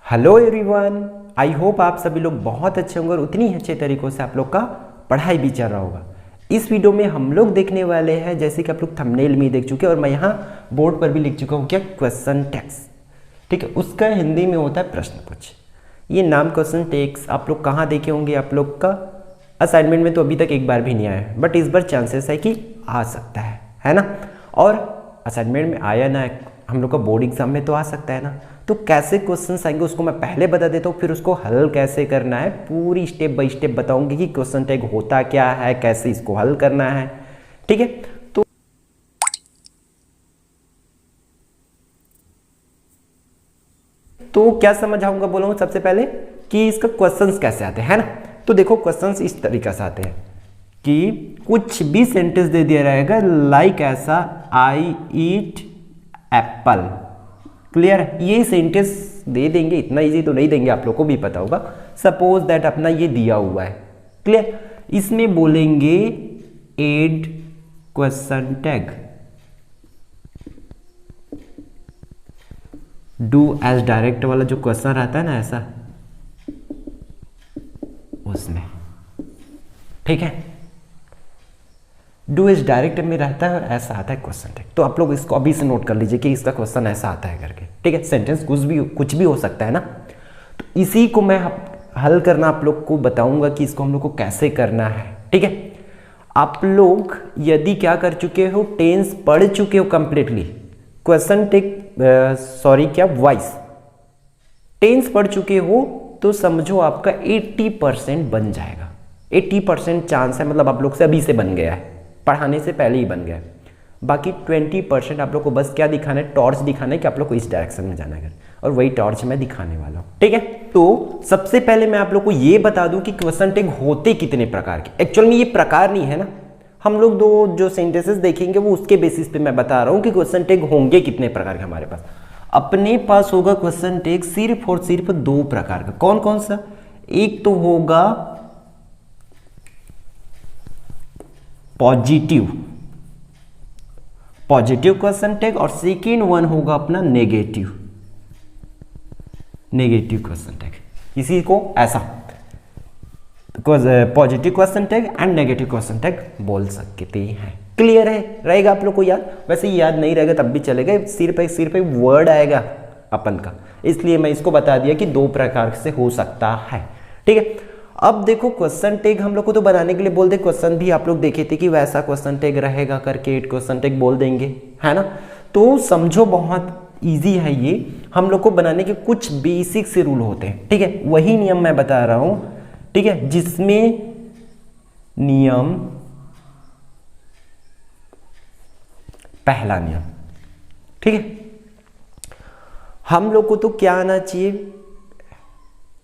Hello everyone, I hope आप सभी लोग बहुत अच्छे होंगे और उतनी ही अच्छे तरीक़ों से आप लोग का पढ़ाई भी चल रहा होगा। इस वीडियो में हम लोग देखने वाले हैं, जैसे कि आप लोग थंबनेल में देख चुके हैं और मैं यहाँ बोर्ड पर भी लिख चुका हूँ, क्या क्वेश्चन टैक्स। ठीक है, उसका हिंदी में होता है प्रश्न पूछ। ये नाम क्वेश्चन टैक्स आप लोग कहाँ देखे होंगे, आप लोग का असाइनमेंट में तो अभी तक एक बार भी नहीं आया है, बट इस बार चांसेस है कि आ सकता है ना। और असाइनमेंट में आया ना, हम लोग का बोर्ड एग्जाम में तो आ सकता है ना। तो कैसे क्वेश्चंस आएंगे उसको मैं पहले बता देता हूँ, फिर उसको हल कैसे करना है पूरी स्टेप बाय स्टेप बताऊंगी कि क्वेश्चन टैग होता क्या है, कैसे इसको हल करना है। ठीक है, तो क्या समझाऊंगा बोला हूँ सबसे पहले कि इसका क्वेश्चंस कैसे आते हैं, है ना। तो देखो क्वेश्चंस इस तरीके से आते हैं कि कुछ भी सेंटेंस दे दिया रहेगा, लाइक ऐसा, आई ईट एप्पल। क्लियर, ये सेंटेंस दे देंगे, इतना इजी तो नहीं देंगे, आप लोग को भी पता होगा। सपोज दैट अपना ये दिया हुआ है, क्लियर, इसमें बोलेंगे add question tag, do as direct वाला जो क्वेश्चन रहता है ना ऐसा, उसमें। ठीक है, डू एज डायरेक्ट में रहता है और ऐसा आता है क्वेश्चन टैग। तो आप लोग इसको अभी से नोट कर लीजिए कि इसका क्वेश्चन ऐसा आता है करके। ठीक है, सेंटेंस कुछ भी हो सकता है ना। तो इसी को मैं हल करना आप लोग को बताऊंगा कि इसको हम लोग को कैसे करना है। ठीक है, आप लोग यदि क्या कर चुके हो, टेंस पढ़ चुके हो completely, question tag voice tense पढ़ चुके हो, तो समझो आपका 80% बन जाएगा। 80% चांस है, मतलब आप लोग से अभी से बन गया है, पढ़ाने से पहले ही बन गया। बाकी 20% आप लोग को बस क्या दिखाना है, टॉर्च दिखाना है कि आप लोग को इस डायरेक्शन में जाना है, और वही टॉर्च मैं दिखाने वाला हूँ। ठीक है, तो सबसे पहले मैं आप लोग को ये बता दूं कि क्वेश्चन टैग होते कितने प्रकार के। एक्चुअल में ये प्रकार नहीं है ना, हम लोग दो जो सेंटेंसेस देखेंगे वो उसके बेसिस पे मैं बता रहा हूँ कि क्वेश्चन टैग होंगे कितने प्रकार के हमारे पास। अपने पास होगा क्वेश्चन टैग सिर्फ और सिर्फ दो प्रकार का। कौन कौन सा? एक तो होगा पॉजिटिव क्वेश्चन टैग, और सेकेंड वन होगा अपना नेगेटिव क्वेश्चन टैग। इसी को ऐसा positive question tag and negative question tag बोल सकते हैं। क्लियर है, रहेगा आप लोग को याद? वैसे याद नहीं रहेगा तब भी चलेगा, सिर्फ एक वर्ड आएगा अपन का, इसलिए मैं इसको बता दिया कि दो प्रकार से हो सकता है। ठीक है, अब देखो क्वेश्चन टैग हम लोग को तो बनाने के लिए बोल दे, क्वेश्चन भी आप लोग देखे थे कि वैसा क्वेश्चन टैग रहेगा करके 8 क्वेश्चन टैग बोल देंगे, है ना। तो समझो बहुत इजी है ये, हम लोग को बनाने के कुछ बेसिक से रूल होते हैं। ठीक है, वही नियम मैं बता रहा हूं, ठीक है, जिसमें नियम, पहला नियम, ठीक है, हम लोग को तो क्या आना चाहिए,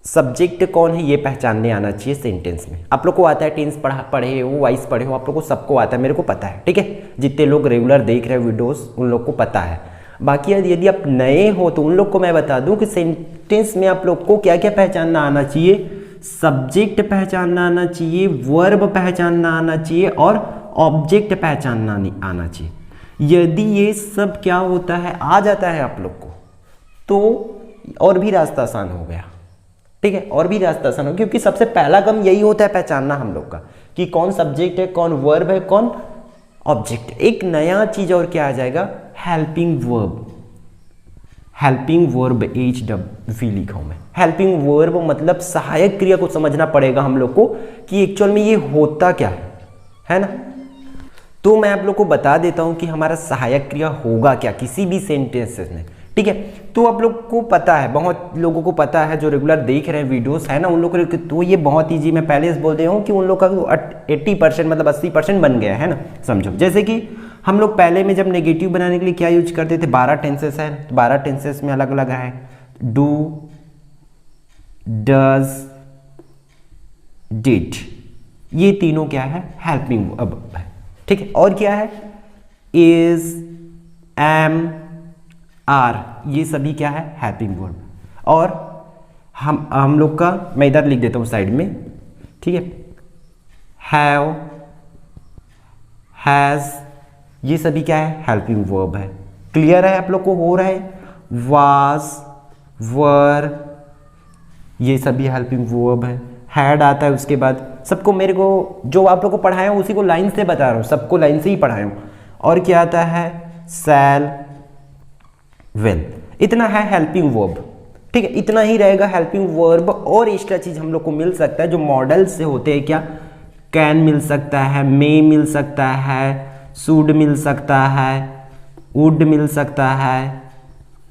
सब्जेक्ट कौन है ये पहचानने आना चाहिए सेंटेंस में। आप लोग को आता है, टेंस पढ़े हो, वॉइस पढ़े हो, आप लोग को सबको आता है, मेरे को पता है। ठीक है, जितने लोग रेगुलर देख रहे हैं वीडियोस उन लोग को पता है। बाकी यदि आप नए हो तो उन लोग को मैं बता दूं कि सेंटेंस में आप लोग को क्या क्या पहचानना आना चाहिए। सब्जेक्ट पहचानना आना चाहिए, वर्ब पहचानना आना चाहिए, और ऑब्जेक्ट पहचानना आना चाहिए। यदि ये सब क्या होता है, आ जाता है आप लोग को, तो और भी रास्ता आसान हो गया। ठीक है, और भी रास्ता आसान हो, क्योंकि सबसे पहला काम यही होता है पहचानना हम लोग का कि कौन सब्जेक्ट है, कौन वर्ब है, कौन ऑब्जेक्ट। एक नया चीज और क्या आ जाएगा, हेल्पिंग वर्ब HW लिखा हूं मैं। हेल्पिंग वर्ब मतलब सहायक क्रिया को समझना पड़ेगा हम लोग को कि एक्चुअल में ये होता क्या है ना। तो मैं आप लोग को बता देता हूं कि हमारा सहायक क्रिया होगा क्या किसी भी सेंटेंसेस में। ठीक है, तो आप लोग को पता है, बहुत लोगों को पता है जो रेगुलर देख रहे हैं वीडियोस, है ना, उन लोगों को तो ये बहुत इजी, मैं पहले से बोल रहा हूँ कि उन लोग का 80% मतलब 80% बन गया है ना। समझो, जैसे कि हम लोग पहले में जब नेगेटिव बनाने के लिए क्या यूज करते थे, 12 टेंसेस है, 12 टेंसेस में अलग अलग है, डू, डज, डिड, ये तीनों क्या है, हेल्पिंग वर्ब है। ठीक है, और क्या है, इज, एम, आर, ये सभी क्या है, हेल्पिंग वर्ब। और हम लोग का, मैं इधर लिख देता हूं साइड में, ठीक है, हैव, हैज, ये सभी क्या है, हेल्पिंग वर्ब है। क्लियर है आप लोग को, हो रहा है, वाज, वर, ये सभी हेल्पिंग वर्ब है। हैड आता है उसके बाद, सबको मेरे को जो आप लोग को पढ़ाया हूँ उसी को लाइन से बता रहा हूँ, सबको लाइन से ही पढ़ाया हूँ। और क्या आता है, शैल, विल, इतना है हेल्पिंग वर्ब। ठीक है, इतना ही रहेगा हेल्पिंग वर्ब। और एक्स्ट्रा चीज हम लोग को मिल सकता है जो मॉडल से होते हैं, क्या, कैन मिल सकता है, मे मिल सकता है, शुड मिल सकता है, वुड मिल सकता है,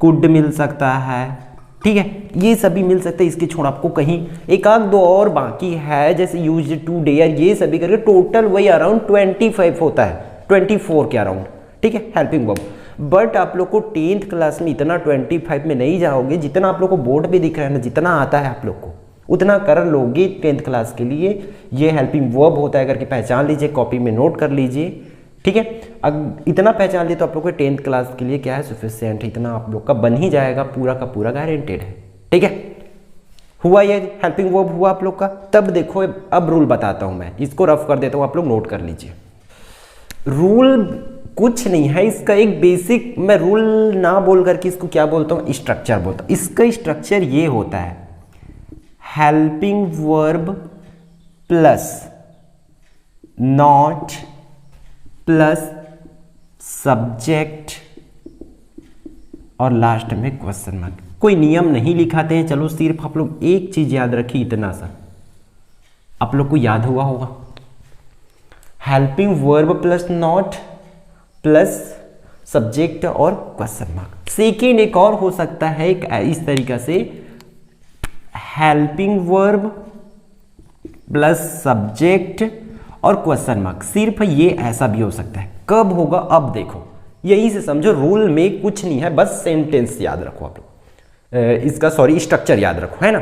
कुड मिल सकता है। ठीक है, ये सभी मिल सकते हैं। इसके छोड़ आपको कहीं एक आध दो और बाकी है, जैसे यूज टू, डेयर, ये सभी करके टोटल वही अराउंड 25 होता है, 24 के अराउंड। ठीक है, हेल्पिंग वर्ब। बट आप लोग को 10th क्लास में इतना 25 में नहीं जाओगे, जितना आप लोग को बोर्ड पे दिख रहा है ना, जितना आता है आप लोग को उतना कर लोगे 10th क्लास के लिए। ये हेल्पिंग वर्ब होता है करके पहचान लीजिए, कॉपी में नोट कर लीजिए। ठीक है, अब इतना पहचान लिए तो आप लोग को 10th क्लास के लिए क्या है, सफिशिएंट है, इतना आप लोग का बन ही जाएगा, पूरा का पूरा गारंटेड है। ठीक है, हुआ ये हेल्पिंग वर्ब हुआ आप लोग का। तब देखो अब रूल बताता हूं मैं, इसको रफ कर देता हूं, आप लोग नोट कर लीजिए। रूल कुछ नहीं है, इसका एक बेसिक, मैं रूल ना बोल करके इसको क्या बोलता हूं, स्ट्रक्चर बोलता हूं। इसका स्ट्रक्चर ये होता है, helping verb plus not plus subject और लास्ट में क्वेश्चन मार्क। कोई नियम नहीं लिखाते हैं, चलो सिर्फ आप लोग एक चीज याद रखिए, इतना सा आप लोग को याद हुआ होगा, helping verb plus not plus subject और क्वेश्चन मार्क। सेकेंड एक और हो सकता है एक इस तरीका से, हेल्पिंग वर्ब प्लस सब्जेक्ट और क्वेश्चन मार्क। सिर्फ ये ऐसा भी हो सकता है। कब होगा, अब देखो, यही से समझो, रूल में कुछ नहीं है, बस सेंटेंस याद रखो आप लोग, इसका सॉरी स्ट्रक्चर याद रखो, है ना।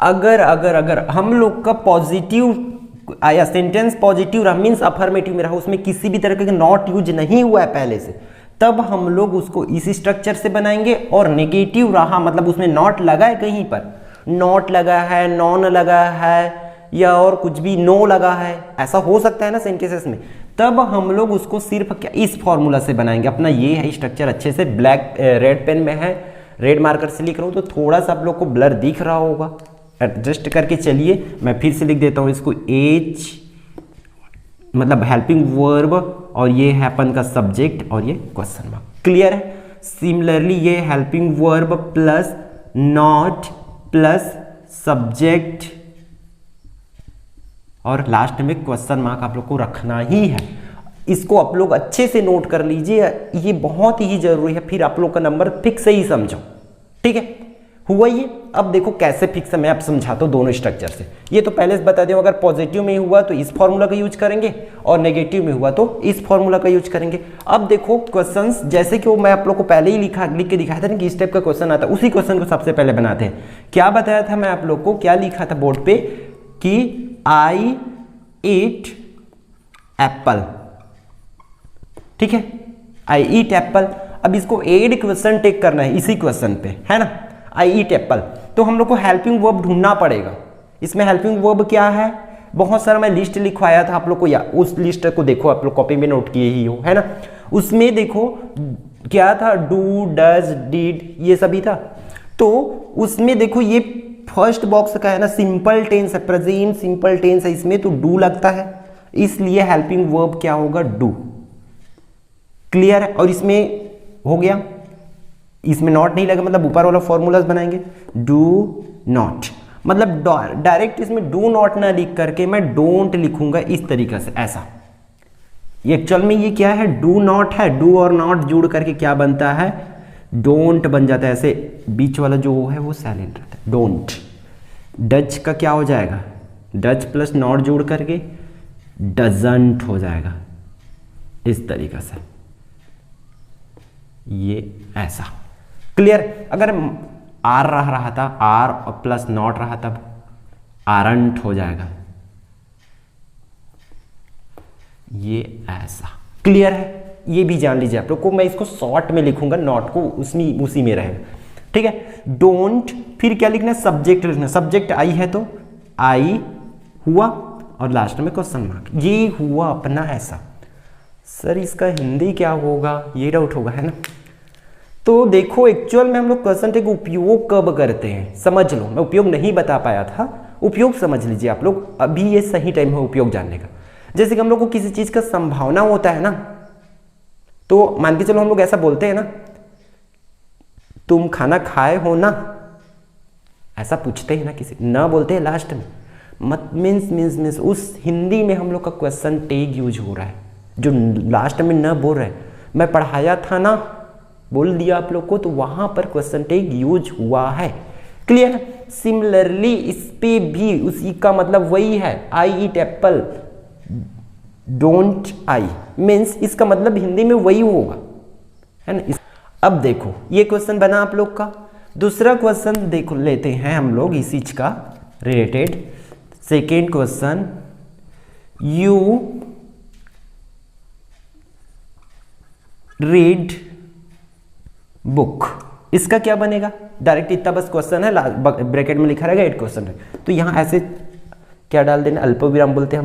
अगर अगर अगर हम लोग का पॉजिटिव आया, सेंटेंस पॉजिटिव रहा, मीन्स अफर्मेटिव में रहा, उसमें किसी भी तरह का नॉट यूज नहीं हुआ है पहले से, तब हम लोग उसको इसी स्ट्रक्चर से बनाएंगे। और नेगेटिव रहा, मतलब उसमें नॉट लगा है, कहीं पर नॉट लगा है, नॉन लगा है, या और कुछ भी, नो लगा है, ऐसा हो सकता है ना सेंटेंसेस में, तब हम लोग उसको सिर्फ क्या, इस फॉर्मूला से बनाएंगे। अपना ये है स्ट्रक्चर, अच्छे से ब्लैक रेड पेन में है, रेड मार्कर से लिख रहा हूँ तो थोड़ा सा आप लोग को ब्लर दिख रहा होगा, एडजस्ट करके चलिए। मैं फिर से लिख देता हूँ इसको, एच मतलब हेल्पिंग वर्ब, और ये है अपन का सब्जेक्ट, और ये क्वेश्चन मार्क। क्लियर है। सिमिलरली ये helping verb plus not plus subject और लास्ट में क्वेश्चन मार्क आप लोग को रखना ही है। इसको आप लोग अच्छे से नोट कर लीजिए, ये बहुत ही जरूरी है, फिर आप लोग का नंबर फिक्स ही समझो। ठीक है, हुआ ये। अब देखो कैसे फिक्स है, मैं आप समझाता हूँ दोनों स्ट्रक्चर से। ये तो पहले से बता दूं, अगर पॉजिटिव में हुआ तो इस फॉर्मूला का यूज करेंगे, और नेगेटिव में हुआ तो इस फॉर्मूला का यूज करेंगे। अब देखो क्वेश्चंस, जैसे कि वो मैं आप लोग को पहले ही लिख के दिखाया था ना कि इस टाइप का क्वेश्चन आता है, उसी क्वेश्चन को सबसे पहले बनाते हैं। क्या बताया था मैं आप लोग को, क्या लिखा था बोर्ड पे कि आई ईट एप्पल। ठीक है, आई ईट एप्पल। अब इसको एड क्वेश्चन टेक करना है इसी क्वेश्चन पे, है ना, आई ईट एप्पल। तो हम लोग को हेल्पिंग वर्ब ढूंढना पड़ेगा। इसमें हेल्पिंग वर्ब क्या है, बहुत सारा मैं लिस्ट लिखवाया था आप लोग को, या उस लिस्ट को देखो, आप लोग कॉपी में नोट किए ही हो, है ना। उसमें देखो क्या था, डू, डज, डिड, ये सभी था। तो उसमें देखो ये फर्स्ट बॉक्स का है ना, सिंपल टेंस है, प्रेजेंट सिंपल टेंस है, इसमें तो डू लगता है, इसलिए हेल्पिंग वर्ब क्या होगा, डू। क्लियर है। और इसमें हो गया, इसमें नॉट नहीं लगा, मतलब ऊपर वाला फॉर्मूलाज बनाएंगे, डू नॉट, मतलब डायरेक्ट इसमें डू नॉट ना लिख करके मैं डोंट लिखूंगा इस तरीके से, ऐसा। ये एक्चुअल में ये क्या है, डू नॉट है, डू और नॉट जोड़ करके क्या बनता है, डोंट बन जाता है। ऐसे बीच वाला जो है वो साइलेंट रहता है, डोंट। डच का क्या हो जाएगा, डच प्लस नॉट जोड़ करके डजंट हो जाएगा, इस तरीके से, ये ऐसा। क्लियर। अगर आर रहा था, आर प्लस नॉट रहा तब आरंट हो जाएगा, ये ऐसा। क्लियर है, ये भी जान लीजिए आप लोग को। मैं इसको शॉर्ट में लिखूंगा, नॉट को उसी में रहेगा। ठीक है, डोंट, फिर क्या लिखना है, सब्जेक्ट लिखना। सब्जेक्ट आई है तो आई हुआ, और लास्ट में क्वेश्चन मार्क, ये हुआ अपना ऐसा। सर इसका हिंदी क्या होगा, ये डाउट होगा, है ना। तो देखो एक्चुअल में हम लोग क्वेश्चन टेक उपयोग कब करते हैं समझ लो, मैं उपयोग नहीं बता पाया था, उपयोग समझ लीजिए आप लोग, अभी ये सही टाइम है उपयोग जानने का। जैसे कि हम लोग को किसी चीज का संभावना होता है ना, तो मान के चलो हम लोग ऐसा बोलते हैं ना, तुम खाना खाए हो ना, ऐसा पूछते हैं ना किसी, ना बोलते हैं लास्ट में, मत मीन्स उस हिंदी में हम लोग का क्वेश्चन टेग यूज हो रहा है, जो लास्ट में न बोल रहे, मैं पढ़ाया था ना बोल दिया आप लोग को, तो वहां पर क्वेश्चन टेग यूज हुआ है। क्लियर? सिमिलरली इस पे भी उसी का मतलब वही है, I eat apple don't I, means इसका मतलब हिंदी में वही होगा, है ना। अब देखो ये क्वेश्चन बना आप लोग का। दूसरा क्वेश्चन देखो लेते हैं हम लोग इसी चीज का related. Second question, you read book, इसका क्या बनेगा? डायरेक्ट इतना बस क्वेश्चन है, ब्रैकेट में लिखा रहेगा 8 क्वेश्चन है, तो यहाँ ऐसे क्या डाल देना, अल्पविराम बोलते हैं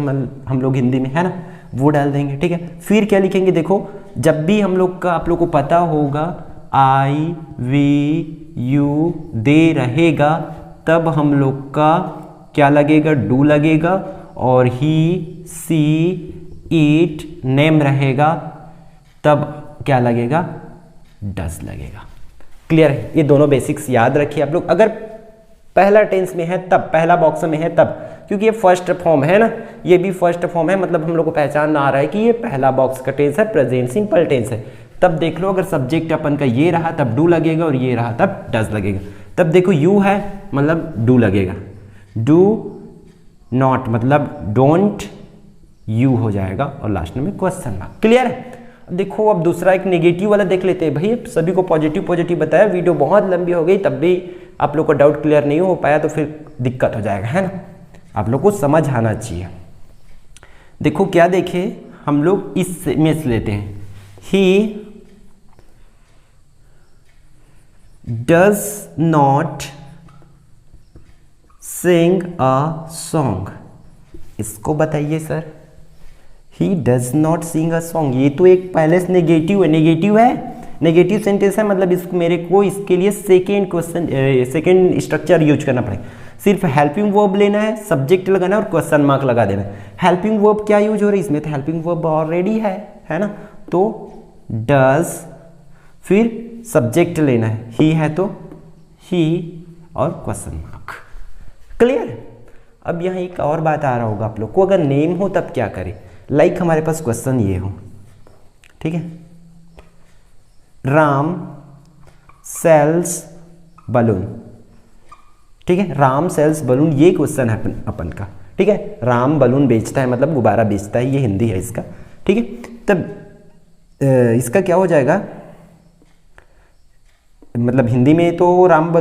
हम लोग हिंदी में, है ना, वो डाल देंगे। ठीक है, फिर क्या लिखेंगे? देखो जब भी हम लोग का आप लोग को पता होगा आई वी यू दे रहेगा, तब हम लोग का क्या लगेगा? डू लगेगा, और ही सी ईट नेम रहेगा, तब क्या लगेगा? डज लगेगा। क्लियर है? ये दोनों बेसिक्स याद रखिए आप लोग। अगर पहला टेंस में है तब, पहला बॉक्स में है तब, क्योंकि ये फर्स्ट फॉर्म है ना, ये भी फर्स्ट फॉर्म है, मतलब हम लोग को पहचान आ रहा है कि ये पहला बॉक्स का टेंस है, प्रेजेंट सिंपल टेंस है। तब देख लो अगर सब्जेक्ट अपन का ये रहा तब डू लगेगा, और ये रहा तब डज लगेगा। तब देखो यू है मतलब डू लगेगा, डू नॉट मतलब डोंट, यू हो जाएगा, और लास्ट में क्वेश्चन मार्क। क्लियर है? देखो अब दूसरा एक नेगेटिव वाला देख लेते हैं। भाई सभी को पॉजिटिव पॉजिटिव बताया, वीडियो बहुत लंबी हो गई, तब भी आप लोग को डाउट क्लियर नहीं हो पाया तो फिर दिक्कत हो जाएगा, है ना। आप लोग को समझ आना चाहिए। देखो क्या देखे हम लोग, इस में से लेते हैं, he does not sing a song, इसको बताइए sir. He does not sing a song, ये तो एक पहले से नेगेटिव है, नेगेटिव सेंटेंस है, मतलब इसको मेरे को इसके लिए सेकेंड स्ट्रक्चर यूज करना पड़ेगा। सिर्फ हेल्पिंग वर्ब लेना है, सब्जेक्ट लगाना है और क्वेश्चन मार्क लगा देना है। हेल्पिंग वर्ब क्या यूज हो रही है इसमें? तो हेल्पिंग वर्ब ऑलरेडी है ना, तो डज, फिर सब्जेक्ट लेना है, ही है तो ही और क्वेश्चन मार्क। क्लियर? अब यहाँ एक और बात आ रहा होगा आप लोग को, अगर नेम हो तब क्या करें? लाइक हमारे पास क्वेश्चन ये हो, ठीक है, राम सेल्स बलून, ठीक है, राम सेल्स बलून, ये क्वेश्चन है अपन का, ठीक है। राम बलून बेचता है मतलब गुब्बारा बेचता है, ये हिंदी है इसका, ठीक है। तब इसका क्या हो जाएगा, मतलब हिंदी में तो राम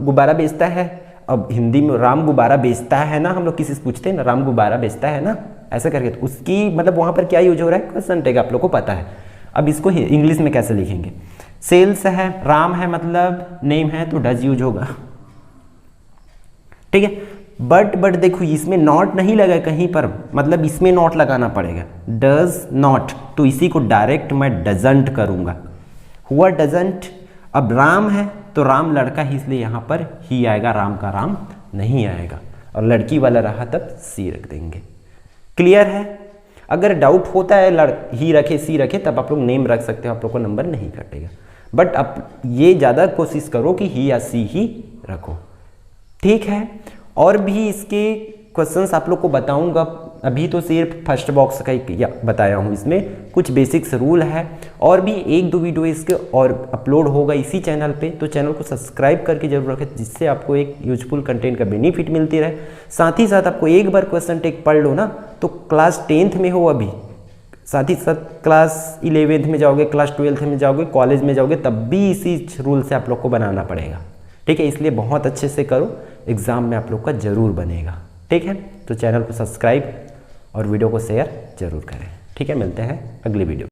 गुब्बारा बेचता है, अब हिंदी में राम गुब्बारा बेचता है ना, हम लोग किसी से पूछते हैं ना, राम गुब्बारा बेचता है ना, ऐसा करके, तो उसकी मतलब वहां पर क्या यूज हो रहा है? क्वेश्चन टैग, आप लोग को पता है। अब इसको इंग्लिश में कैसे लिखेंगे? सेल्स है, राम है मतलब नेम है, तो डज यूज होगा, ठीक है। बट देखो इसमें नॉट नहीं लगा कहीं पर, मतलब इसमें नॉट लगाना पड़ेगा, डज नॉट, तो इसी को डायरेक्ट मैं डजंट करूंगा, हुआ डजंट। अब राम है तो राम लड़का ही, इसलिए यहां पर ही आएगा, राम का राम नहीं आएगा, और लड़की वाला रहा तब सी रख देंगे। क्लियर है? अगर डाउट होता है ही रखे सी रखे, तब आप लोग नेम रख सकते हो, आप लोग को नंबर नहीं कटेगा। बट आप ये ज़्यादा कोशिश करो कि ही या सी ही रखो, ठीक है। और भी इसके क्वेश्चंस आप लोग को बताऊंगा, अभी तो सिर्फ फर्स्ट बॉक्स का ही बताया हूँ, इसमें कुछ बेसिक्स रूल है, और भी 1-2 वीडियो इसके और अपलोड होगा इसी चैनल पे, तो चैनल को सब्सक्राइब करके जरूर रखें, जिससे आपको एक यूजफुल कंटेंट का बेनिफिट मिलती रहे। साथ ही साथ आपको एक बार क्वेश्चन टेक पढ़ लो ना, तो क्लास 10th में हो अभी, साथ ही साथ क्लास 11th में जाओगे, क्लास 12th में जाओगे, कॉलेज में जाओगे, तब भी इसी रूल से आप लोग को बनाना पड़ेगा, ठीक है। इसलिए बहुत अच्छे से करो, एग्जाम में आप लोग का जरूर बनेगा, ठीक है। तो चैनल को सब्सक्राइब और वीडियो को शेयर जरूर करें, ठीक है। मिलते हैं अगली वीडियो।